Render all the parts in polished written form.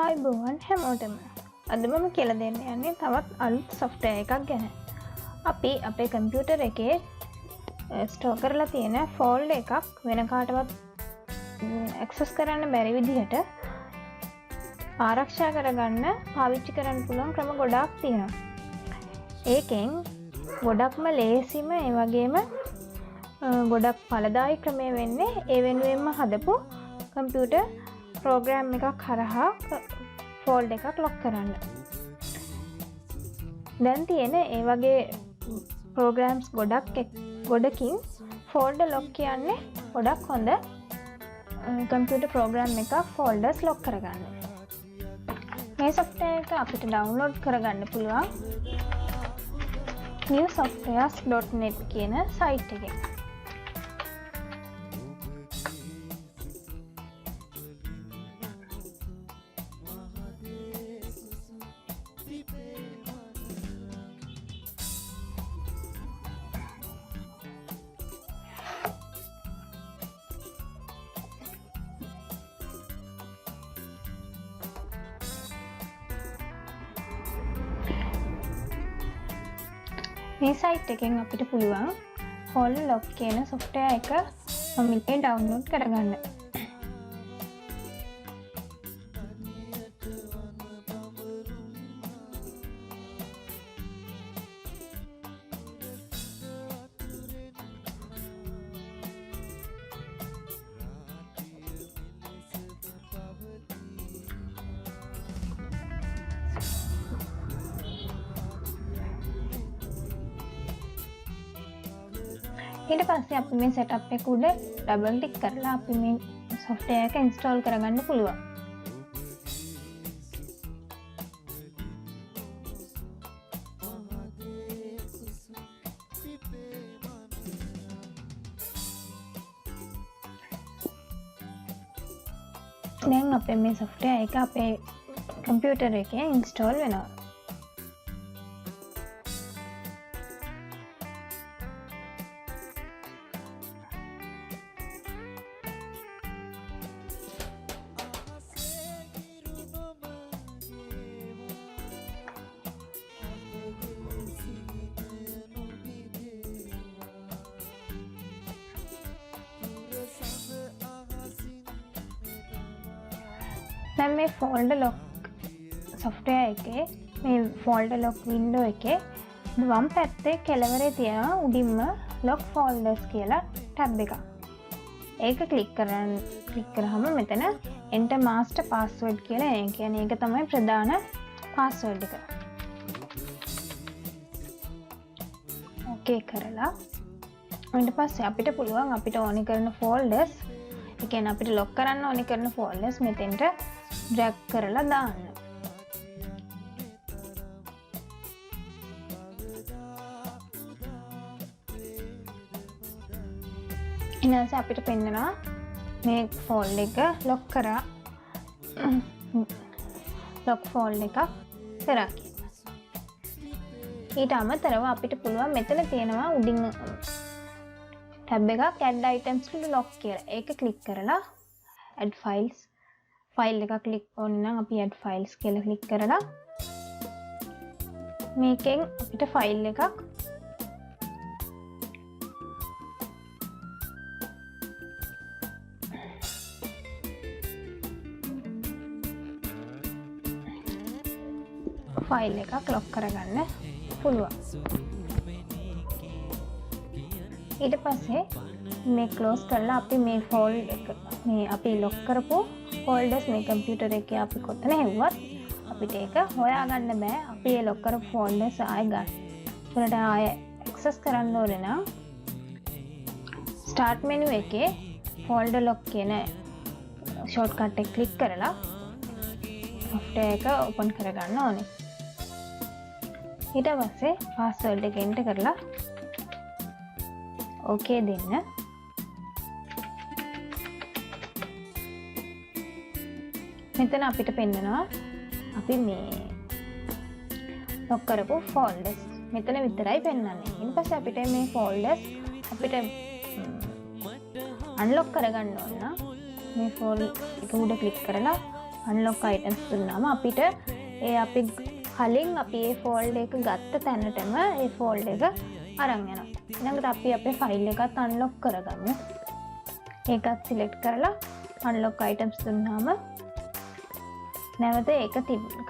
ආයිබෝවන් හැමෝටම අද මම කියලා දෙන්න යන්නේ තවත් අලුත් software එකක් ගැන. අපි අපේ කම්පියුටර් එකේ ස්ටෝර් කරලා තියෙන ෆෝල්ඩර් එකක් වෙන කාටවත් ඇක්සස් කරන්න බැරි විදිහට ආරක්ෂා කරගන්න පාවිච්චි කරන්න පුළුවන් ක්‍රම ගොඩාක් තියෙනවා. ඒකෙන් ගොඩක්ම ලේසිම ඒ වගේම ගොඩක් ඵලදායී ක්‍රමය වෙන්නේ ඒ වෙනුවෙන්ම හදපු කම්පියුටර් ප්‍රෝග්‍රෑම් එකක් හරහා ෆෝල්ඩර් එකක් ලොක් කරන්න. දැන් තියෙන ඒ වගේ ප්‍රෝග්‍රෑම්ස් ගොඩකින් ෆෝල්ඩර් ලොක් කියන්නේ ගොඩක් හොඳ කම්පියුටර් ප්‍රෝග්‍රෑම් එකක් ෆෝල්ඩර්ස් ලොක් කරගන්න. මේ software එක අපිට ඩවුන්ලෝඩ් කරගන්න පුළුවන් newsoftwares.net කියන සයිට් එකෙන්. මේ සයිට් එකෙන් අපිට පුළුවන් ෆෝල්ඩර් ලොක් කියන software එක ඔමිලේ ඩවුන්ලෝඩ් කරගන්න. ඊට පස්සේ අපි මේ setup එක උඩ double click කරලා අපි මේ software එක install කරගන්න පුළුවන්. දැන් අපේ මේ software එක අපේ computer එකේ install වෙනවා. දැන් මේ ෆෝල්ඩර් ලොක් software එකේ මේ ෆෝල්ඩර් ලොක් window එකේ වම් පැත්තේ කෙළවරේ තියෙන උඩින්ම lock folders කියලා ටැබ් එකක්. ඒක ක්ලික් කරාම මෙතන enter master password කියලා එන. කියන්නේ ඒක තමයි ප්‍රධාන password එක. okay කරලා ඊට පස්සේ අපිට පුළුවන් අපිට ඕනි කරන folders, ඒ කියන්නේ අපිට lock කරන්න ඕනි කරන folders මෙතෙන්ට drag කරලා දාන්න. ඊනස අපිට පෙන්නනවා මේ ෆෝල්ඩර් එක lock කරා lock ෆෝල්ඩර් එකක් කරා කියලා. ඊට අමතරව අපිට පුළුවන් මෙතන තියෙනවා උඩින් ටැබ් එකක් add items to lock කියලා. ඒක ක්ලික් කරලා add files ෆයිල් එකක් ක්ලික් ඕන නම් අපි add files කියලා ක්ලික් කරලා මේකෙන් අපිට ෆයිල් එකක් ලොක් කරගන්න පුළුවන්. ඊට පස්සේ මේ ක්ලෝස් කරලා අපි මේ ෆෝල්ඩර් එක මේ අපි ලොක් කරපු ෆෝල්ඩර්ස් මේ කම්පියුටර් එකේ අපි කොතන හෙව්වත් අපිට ඒක හොයාගන්න බෑ. අපි මේ ලොක් කරපු ෆෝල්ඩර්ස් ආයෙ ගන්න. ඒකට ආයෙ ඇක්සස් කරන්න ඕනේ නම් ස්ටාර්ට් මෙනු එකේ ෆෝල්ඩර් ලොක් කියන ෂෝට්කට් එක ක්ලික් කරලා software එක open කරගන්න ඕනේ. ඊට පස්සේ password එක enter කරලා okay දෙන්න. මෙතන අපිට පෙන්නනවා අපි මේ ලොක් කරපු ෆෝල්ඩර්ස් මෙතන විතරයි පෙන්වන්නේ. ඊට පස්සේ අපිට මේ ෆෝල්ඩර්ස් අපිට අන්ලොක් කරගන්න ඕන නම් මේ ෆෝල්ඩර් එක උඩ ක්ලික් කරලා අන්ලොක් අයිටම්ස් දුන්නාම අපිට ඒ අපි කලින් අපි ඒ ෆෝල්ඩර් එක ගත්ත තැනටම ඒ ෆෝල්ඩර් එක අරන් යනවා. ඊළඟට අපි අපේ ෆයිල් එකත් අන්ලොක් කරගමු. ඒකත් සිලෙක්ට් කරලා අන්ලොක් අයිටම්ස් දුන්නාම නැවත ඒක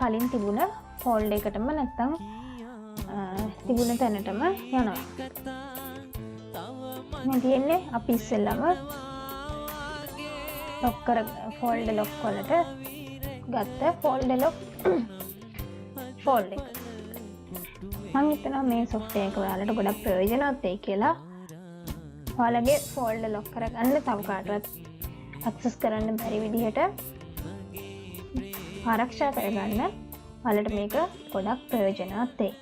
කලින් තිබුණ ෆෝල්ඩර් එකටම නැත්තම් තිබුණ තැනටම යනවා. මේ තියෙන්නේ අපි ඉස්සෙල්ලම ලොක් කර ෆෝල්ඩර් ලොක් වලට ගත්ත ෆෝල්ඩර් ලොක් ෆෝල්ඩර් එක. මම හිතනවා මේ software එක ඔයාලට ගොඩක් ප්‍රයෝජනවත් වෙයි කියලා. ඔයාලගේ ෆෝල්ඩර් ලොක් කරගන්න තව කාටවත් access කරන්න බැරි විදිහට ආරක්ෂා කරගන්න ඔයාලට මේක ගොඩක් ප්‍රයෝජනවත් වෙයි.